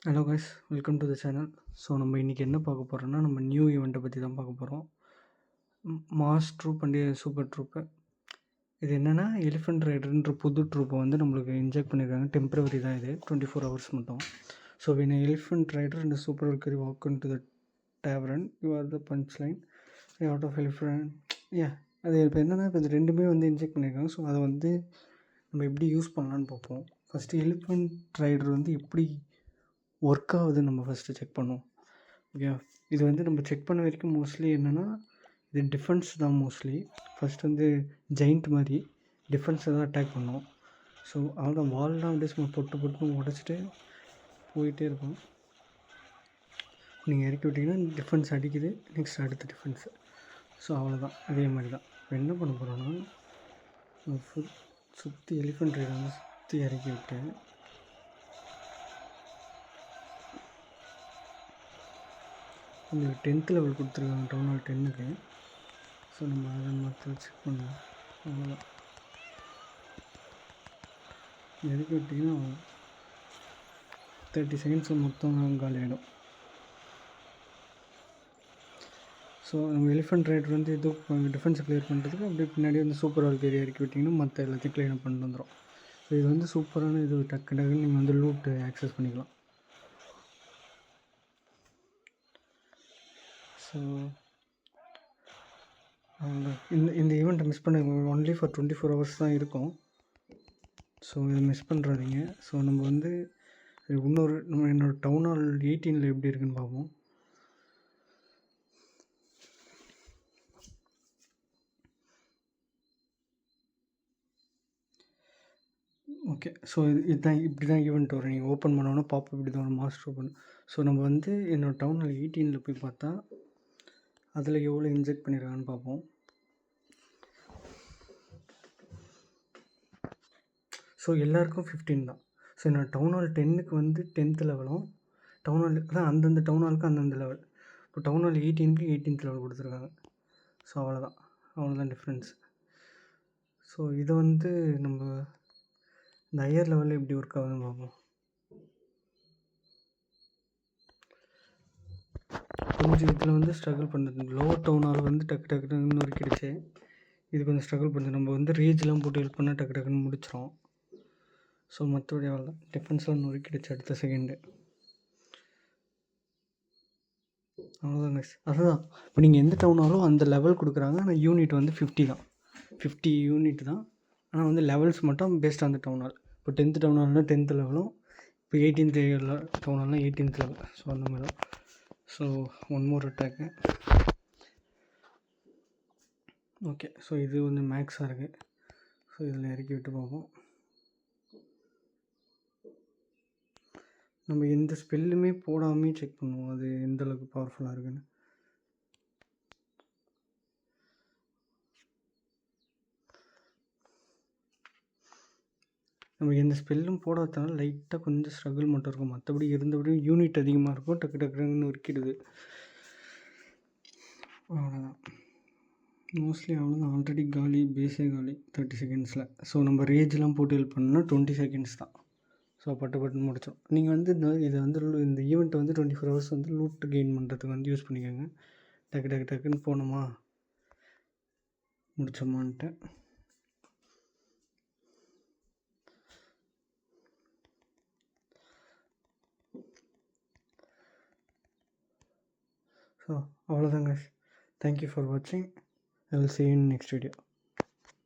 Hello guys, welcome to the channel. So நம்ம இன்றைக்கி என்ன பார்க்க போகிறோன்னா, நம்ம நியூ ஈவெண்ட்டை பற்றி தான் பார்க்க போகிறோம். Mass troupe and super ட்ரூப்பு. இது என்னென்னா, எலிஃபெண்ட் ரைடர்ன்ற புது ட்ரூப்பை வந்து நம்மளுக்கு இன்ஜெக்ட் பண்ணியிருக்காங்க. டெம்பரவரி தான் இது, 24 hours மட்டும். So when elephant rider and super வெல்கரி walk in to the tavern you are the punch line out of elephant. அது இப்போ என்னென்னா, இப்போ இது ரெண்டுமே வந்து இன்ஜெக்ட் பண்ணியிருக்காங்க. ஸோ அதை வந்து நம்ம எப்படி யூஸ் பண்ணலான்னு பார்ப்போம். ஃபஸ்ட்டு எலிஃபெண்ட் ரைடர் வந்து எப்படி ஒர்க் ஆகுது நம்ம ஃபஸ்ட்டு செக் பண்ணுவோம். ஓகே, இது வந்து நம்ம செக் பண்ண வரைக்கும் மோஸ்ட்லி என்னென்னா, இது டிஃபென்ஸ் தான் மோஸ்ட்லி. ஃபஸ்ட் வந்து ஜெயிண்ட் மாதிரி டிஃபென்ஸை தான் அட்டாக் பண்ணோம். ஸோ அவ்வளோதான், வால்லாம் அப்படியே சும்மா பொட்டு உடச்சிட்டு போயிட்டே இருக்கும். நீங்கள் இறக்கி விட்டிங்கன்னா டிஃபென்ஸ் அடிக்குது, நெக்ஸ்ட் அடுத்த டிஃபென்ஸு. ஸோ அவ்வளோதான், அதே மாதிரி தான். இப்போ என்ன பண்ண போகிறோன்னா, சுற்றி எலிஃபெண்ட் ரைடை வந்து சுற்றி இறக்கி விட்டு உங்களுக்கு 10th லெவல் கொடுத்துருக்காங்க, டவுன் ஹால் 10க்கு. ஸோ நம்ம அதை மற்ற செக் பண்ணுவோம். அவ்வளோதான், இறக்கி விட்டிங்கன்னா 30 செகண்ட்ஸில் மொத்தம் காலி ஆகிடும். ஸோ நம்ம எலிஃபெண்ட் ரைடர் வந்து இது டிஃபென்ஸை கிளியர் பண்ணுறதுக்கு அப்படியே பின்னாடி வந்து சூப்பர் வால்கேரி இறக்கி விட்டிங்கன்னா மற்ற எல்லாத்தையும் கிளியர் பண்ணிட்டு வந்துடும். ஸோ இது வந்து சூப்பரான இது, டக்குன்னு நீங்கள் வந்து லூட் ஆக்சஸ் பண்ணிக்கலாம். ஸோ இந்த ஈவெண்ட்டை மிஸ் பண்ண ஒன்லி ஃபார் 24 hours தான் இருக்கும். ஸோ இதை மிஸ் பண்ணுறாதீங்க. ஸோ நம்ம வந்து நம்ம என்னோடய டவுன் ஹால் 18 எப்படி இருக்குன்னு பார்ப்போம். ஓகே, ஸோ இதுதான், இப்படி தான் ஈவெண்ட் வரும். நீங்கள் ஓப்பன் பண்ணோன்னா பாப்பப் இப்படி தான் வரும், மாஸ்டர் ஓப்பன். ஸோ நம்ம வந்து என்னோடய டவுன் ஹால் 18 போய் பார்த்தா அதில் எவ்வளோ இன்ஜெக்ட் பண்ணியிருக்காங்கன்னு பார்ப்போம். ஸோ எல்லாருக்கும் 15 தான். ஸோ என்னோடய டவுன் ஹால் 10க்கு வந்து 10th லெவலும், டவுன் ஹால் அதான் அந்தந்த டவுன் ஹாலுக்கு அந்தந்த லெவல். இப்போ டவுன் ஹால் 18க்கு 18th லெவல் கொடுத்துருக்காங்க. ஸோ அவ்வளோதான் டிஃப்ரென்ஸ். ஸோ இதை வந்து நம்ம இந்த ஹையர் லெவலில் எப்படி ஒர்க் ஆகுதுன்னு பார்ப்போம். கொஞ்சம் இதில் வந்து ஸ்ட்ரகிள் பண்ணுறது, லோவர் டவுன் ஹால் வந்து டக்குன்னு நொறுக்கிடுச்சு. இது கொஞ்சம் ஸ்ட்ரகிள் பண்ணுது. நம்ம வந்து ரேஜ்லாம் போட்டு ஹெல்ப் பண்ணால் டக்குன்னு முடிச்சிடும். ஸோ மற்றபடி அவ்வளோதான், டிஃபென்ஸில் நொறுக்கிடுச்சு அடுத்த செகண்டு. அவ்வளோதான் கைஸ், அதுதான். இப்போ நீங்கள் எந்த டவுன் ஹாலும் அந்த லெவல் கொடுக்குறாங்க. ஆனால் யூனிட் வந்து 50 தான், 50 யூனிட் தான். ஆனால் வந்து லெவல்ஸ் மட்டும் based on the town hall. இப்போ 10th டவுன் ஹால்னால் 10th லெவலும், இப்போ 18th down ஹால்னால் 18th level. So அந்த மாதிரி தான். So one more attack. Okay, so இது வந்து மேக்ஸாக இருக்குது. ஸோ இதில் இறக்கி விட்டு பார்ப்போம். நம்ம எந்த ஸ்பெல்லுமே போடாமே செக் பண்ணுவோம் அது எந்தளவுக்கு பவர்ஃபுல்லாக இருக்குன்னு. நம்ம எந்த ஸ்பெல்லும் போடாதனால லைட்டாக கொஞ்சம் ஸ்ட்ரகிள் மட்டும் இருக்கும். மற்றபடி இருந்தபடி யூனிட் அதிகமாக இருக்கும், டக்குன்னு ஒர்க்கிடுது. அவ்வளோதான், மோஸ்ட்லி அவ்வளோதான். ஆல்ரெடி காலி, பேஸே காலி 30 செகண்ட்ஸில். ஸோ நம்ம ரேஜ்லாம் போட்டு ஹெல்ப் பண்ணோன்னா 20 செகண்ட்ஸ் தான். ஸோ பட்டுன்னு முடிச்சோம். நீங்கள் வந்து இதை வந்து இந்த ஈவெண்ட்டை வந்து 24 hours வந்து லூட் கெயின் பண்ணுறதுக்கு வந்து யூஸ் பண்ணிக்கோங்க. டக்குன்னு போனோமா முடிச்சோமான்ட்டு. ஸோ அவ்வளோதாங்க. தேங்க்யூ ஃபார் வாட்சிங். I will see you in next video.